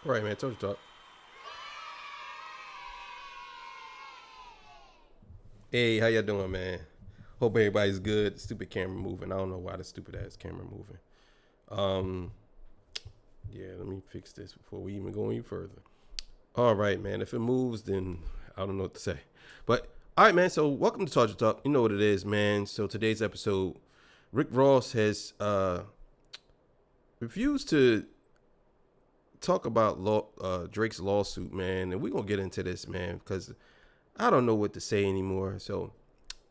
All right, man. Told you talk. Hey, how y'all doing, man? Hope everybody's good. Stupid camera moving. I don't know why the stupid ass camera moving. Um, yeah, let me fix this before we even go any further. All right, man. If it moves, then I don't know what to say. But all right, man. So welcome to Target Talk. You know what it is, man. So today's episode, Rick Ross has refused to talk about Drake's lawsuit, man, and we're gonna get into this, man, because I don't know what to say anymore. So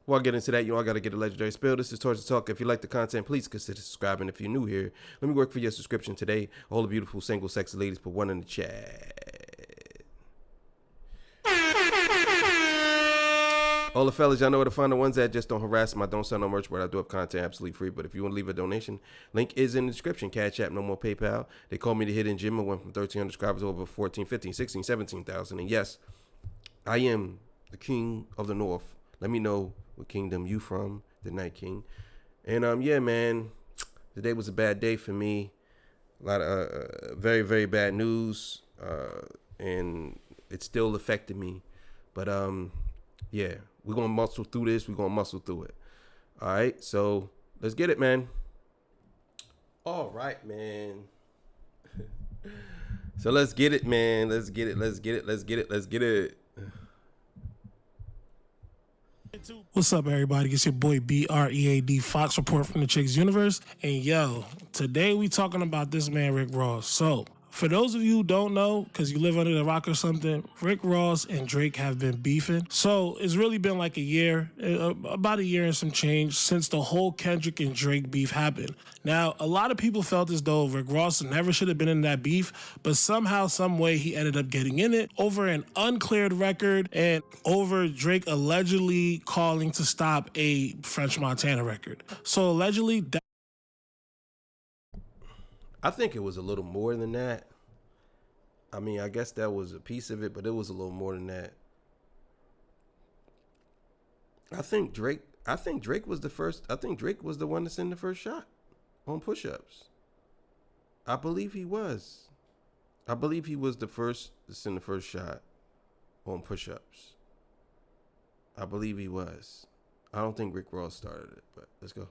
before I get into that, I got to get a legendary spill. This is Torture Talk. If you like the content, please consider subscribing. If you're new here, let me work for your subscription today. All the beautiful single sexy ladies, put one in the chat. All the fellas, y'all know where to find the ones that just don't harass them. I don't sell no merch, but I do have content absolutely free. But if you want to leave a donation, link is in the description. Cash App, no more PayPal. They call me the Hidden Gem. I went from 1,300 subscribers to over 14, 15, 16, 17,000. And yes, I am the king of the north. Let me know what kingdom you from, the Night King. And yeah, man, today was a bad day for me. A lot of very, very bad news, and it still affected me. But yeah, we're gonna muscle through this. We're gonna muscle through it. All right, so let's get it, man. All right, man. So let's get it, man. Let's get it. Let's get it. Let's get it. Let's get it. What's up, everybody? It's your boy BREAD Fox Report from the Chicks Universe. And yo, today we talking about this man, Rick Ross. So, for those of you who don't know, because you live under the rock or something, Rick Ross and Drake have been beefing. So, it's really been like a year, about a year and some change since the whole Kendrick and Drake beef happened. Now, a lot of people felt as though Rick Ross never should have been in that beef, but somehow, some way, he ended up getting in it over an uncleared record and over Drake allegedly calling to stop a French Montana record. So, allegedly, I think it was a little more than that. I mean, I guess that was a piece of it, but it was a little more than that. I think Drake was the first. I think Drake was the one to send the first shot on push-ups. I believe he was. I believe he was the first to send the first shot on push-ups. I believe he was. I don't think Rick Ross started it, but let's go.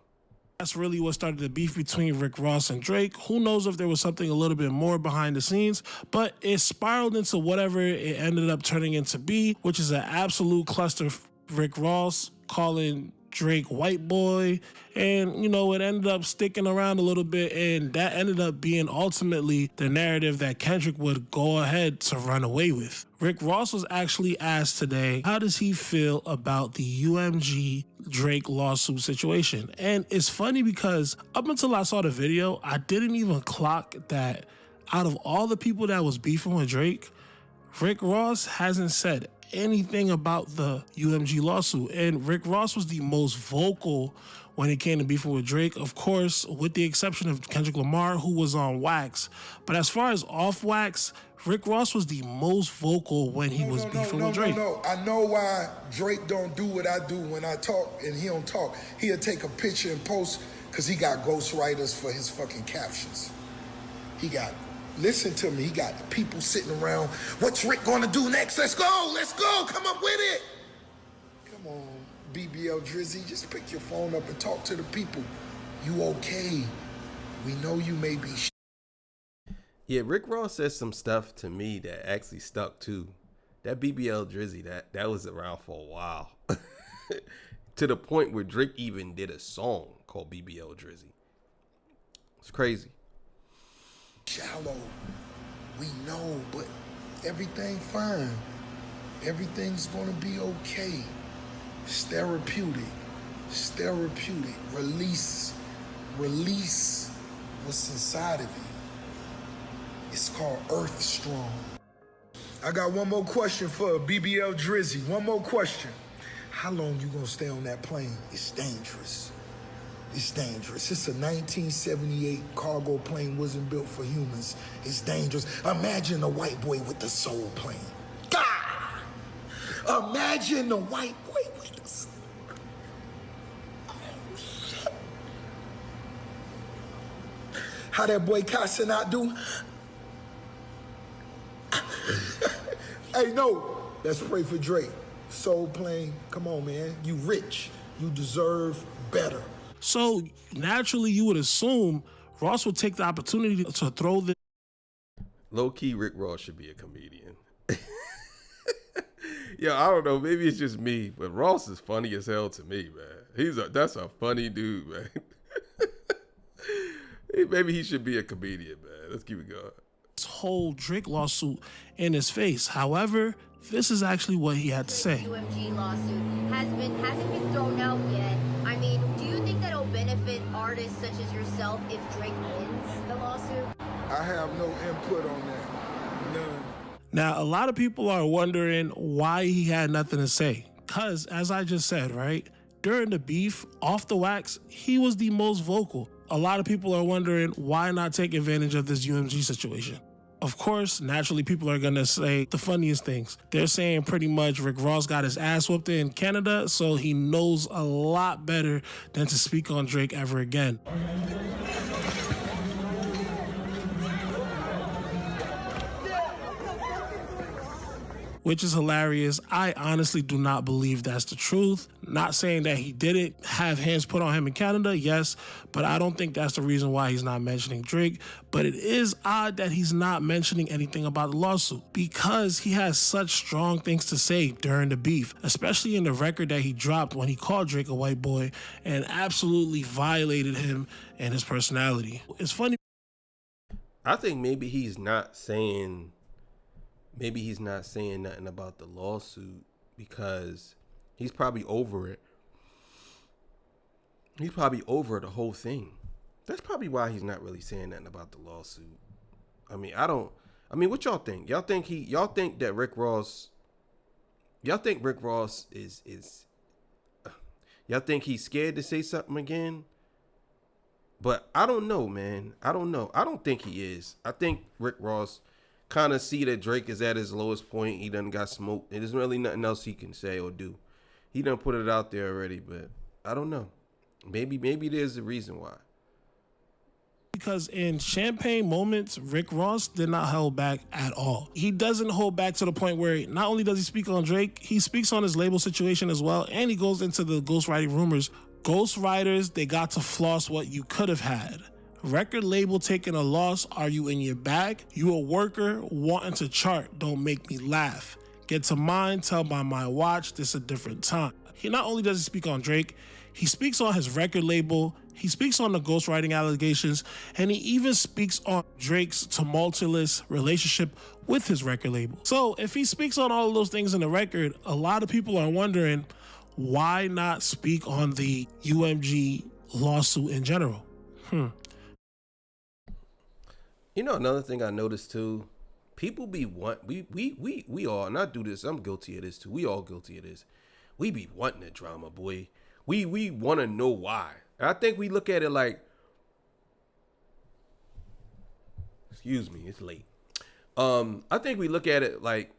that's really what started the beef between Rick Ross and Drake. Who knows if there was something a little bit more behind the scenes, but it spiraled into whatever it ended up turning into be, which is an absolute cluster. Rick Ross calling Drake white boy, and it ended up sticking around a little bit, and that ended up being ultimately the narrative that Kendrick would go ahead to run away with. Rick Ross was actually asked today, how does he feel about the UMG Drake lawsuit situation? And it's funny because up until I saw the video, I didn't even clock that out of all the people that was beefing with Drake, Rick Ross hasn't said anything about the UMG lawsuit. And Rick Ross was the most vocal when it came to beefing with Drake, of course, with the exception of Kendrick Lamar, who was on wax. But as far as off wax, Rick Ross was the most vocal when he was beefing with Drake. No. I know why Drake don't do what I do when I talk and he don't talk. He'll take a picture and post because he got ghostwriters for his fucking captions. Listen to me, he got the people sitting around. What's Rick gonna do next? Let's go, come up with it. Come on, BBL Drizzy, just pick your phone up and talk to the people. You okay? We know you may be Yeah, Rick Ross says some stuff to me that actually stuck too. That BBL Drizzy, that was around for a while. To the point where Drake even did a song called BBL Drizzy. It's crazy. Shallow. We know, but everything fine. Everything's gonna be okay. It's therapeutic. Release what's inside of you. It's called Earth Strong. I got one more question for BBL Drizzy. One more question. How long you gonna stay on that plane? It's dangerous. It's dangerous. It's a 1978 cargo plane, wasn't built for humans. It's dangerous. Imagine a white boy with the soul plane. God! Imagine a white boy with the soul. Oh, shit. How that boy Casanat do? Hey, no, let's pray for Drake. Soul Plane, come on, man. You rich. You deserve better. So naturally, you would assume Ross would take the opportunity to throw the Low-key, Rick Ross should be a comedian. Yeah, I don't know. Maybe it's just me, but Ross is funny as hell to me, man. That's a funny dude, man. Maybe he should be a comedian, man. Let's keep it going. whole Drake lawsuit in his face. However, this is actually what he had to say. UMG lawsuit hasn't been thrown out yet. I mean, do you think that it'll benefit artists such as yourself if Drake wins the lawsuit? I have no input on that. None. Now, a lot of people are wondering why he had nothing to say. Because, as I just said, right, during the beef, off the wax, he was the most vocal. A lot of people are wondering why not take advantage of this UMG situation. Of course, naturally, people are going to say the funniest things. They're saying pretty much Rick Ross got his ass whooped in Canada, so he knows a lot better than to speak on Drake ever again. Which is hilarious. I honestly do not believe that's the truth. Not saying that he didn't have hands put on him in Canada, yes, but I don't think that's the reason why he's not mentioning Drake. But it is odd that he's not mentioning anything about the lawsuit because he has such strong things to say during the beef, especially in the record that he dropped when he called Drake a white boy and absolutely violated him and his personality. It's funny. I think maybe he's not saying nothing about the lawsuit because he's probably over it. He's probably over the whole thing. That's probably why he's not really saying nothing about the lawsuit. I mean, what y'all think? Y'all think that Rick Ross is y'all think he's scared to say something again? But I don't know, man. I don't know. I don't think he is. I think Rick Ross kind of see that Drake is at his lowest point. He done got smoked. There's really nothing else he can say or do. He done put it out there already, but I don't know. Maybe there's a reason why. Because in champagne moments, Rick Ross did not hold back at all. He doesn't hold back to the point where not only does he speak on Drake, he speaks on his label situation as well, and he goes into the ghostwriting rumors. Ghostwriters, they got to floss what you could have had. Record label taking a loss, are you in your bag? You a worker wanting to chart, don't make me laugh. Get to mine, tell by my watch, this a different time. He not only does he speak on Drake, he speaks on his record label, he speaks on the ghostwriting allegations, and he even speaks on Drake's tumultuous relationship with his record label. So if he speaks on all of those things in the record, a lot of people are wondering, why not speak on the UMG lawsuit in general? You know, another thing I noticed too, people we all, and I do this, I'm guilty of this too. We all guilty of this. We be wanting the drama, boy. We want to know why. And I think we look at it like, excuse me, it's late. I think we look at it like,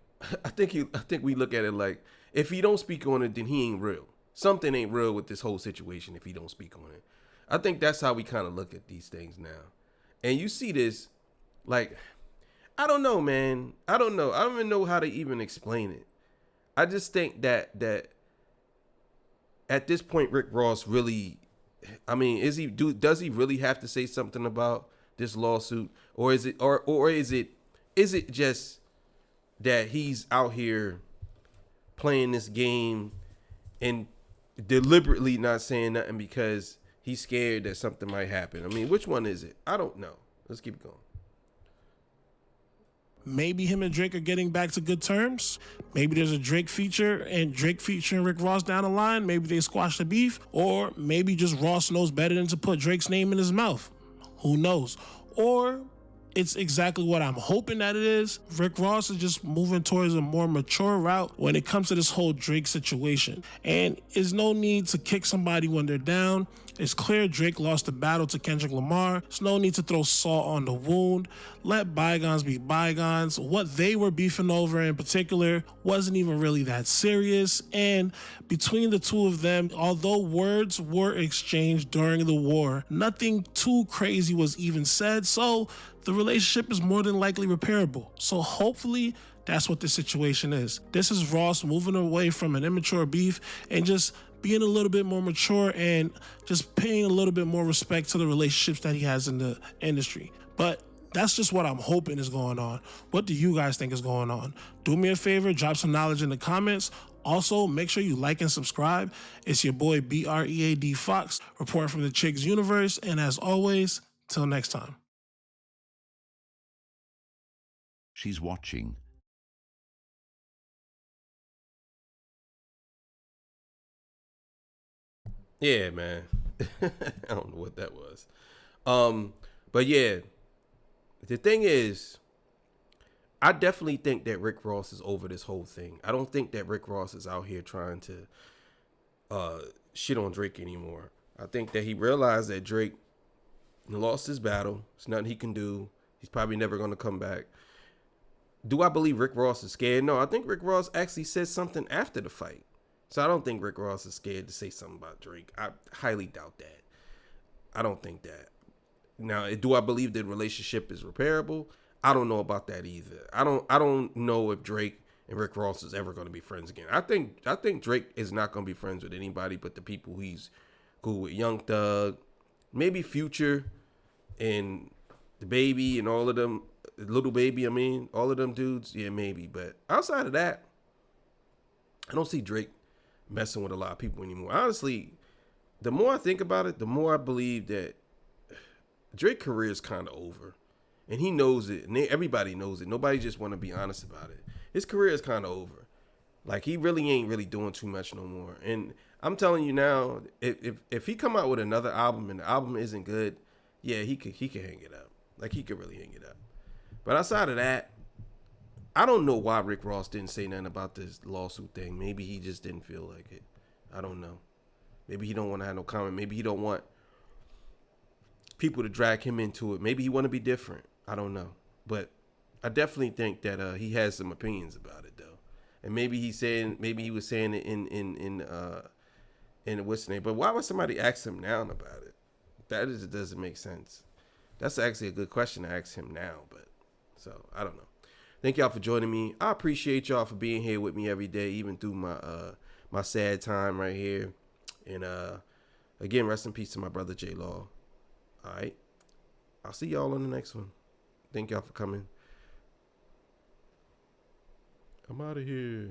I think we look at it like, if he don't speak on it, then he ain't real. Something ain't real with this whole situation if he don't speak on it. I think that's how we kind of look at these things now. And you see this, like, I don't know, man. I don't know. I don't even know how to even explain it. I just think that at this point, Rick Ross really, I mean, does he really have to say something about this lawsuit, or is it just that he's out here playing this game and deliberately not saying nothing because he's scared that something might happen? I mean, which one is it? I don't know. Let's keep going. Maybe him and Drake are getting back to good terms. Maybe there's a Drake feature and Drake featuring Rick Ross down the line. Maybe they squash the beef, or maybe just Ross knows better than to put Drake's name in his mouth. Who knows? Or it's exactly what I'm hoping that it is. Rick Ross is just moving towards a more mature route when it comes to this whole Drake situation. And there's no need to kick somebody when they're down. It's clear Drake lost the battle to Kendrick Lamar. There's no need to throw salt on the wound. Let bygones be bygones. What they were beefing over in particular wasn't even really that serious. And between the two of them, although words were exchanged during the war, nothing too crazy was even said. So the relationship is more than likely repairable. So hopefully That's what this situation is. This is Ross moving away from an immature beef and just being a little bit more mature and just paying a little bit more respect to the relationships that he has in the industry. But that's just what I'm hoping is going on. What do you guys think is going on? Do me a favor, drop some knowledge in the comments. Also, make sure you like and subscribe. It's your boy BREAD Fox, reporting from the Chicks Universe. And as always, till next time. She's watching. Yeah, man. I don't know what that was. But yeah, the thing is, I definitely think that Rick Ross is over this whole thing. I don't think that Rick Ross is out here trying to shit on Drake anymore. I think that he realized that Drake lost his battle. There's nothing he can do. He's probably never going to come back. Do I believe Rick Ross is scared? No, I think Rick Ross actually said something after the fight. So I don't think Rick Ross is scared to say something about Drake. I highly doubt that. I don't think that. Now, do I believe the relationship is repairable? I don't know about that either. I don't know if Drake and Rick Ross is ever going to be friends again. I think Drake is not going to be friends with anybody but the people he's cool with. Young Thug, maybe Future, and the Baby and all of them. Little Baby, I mean, all of them dudes. Yeah, maybe. But outside of that, I don't see Drake messing with a lot of people anymore. Honestly, the more I think about it, the more I believe that Drake's career is kind of over. And he knows it, and everybody knows it. Nobody just want to be honest about it. His career is kind of over. Like, he really ain't really doing too much no more. And I'm telling you now, if he come out with another album and the album isn't good, yeah, he could hang it up. Like, he could really hang it up. But outside of that, I don't know why Rick Ross didn't say nothing about this lawsuit thing. Maybe he just didn't feel like it. I don't know. Maybe he don't want to have no comment. Maybe he don't want people to drag him into it. Maybe he want to be different. I don't know. But I definitely think that he has some opinions about it, though. And maybe he was saying it in what's the name. But why would somebody ask him now about it? That doesn't make sense. That's actually a good question to ask him now. But so I don't know. Thank y'all for joining me. I appreciate y'all for being here with me every day, even through my sad time right here. And again, rest in peace to my brother J Law. All right. I'll see y'all on the next one. Thank y'all for coming. I'm out of here.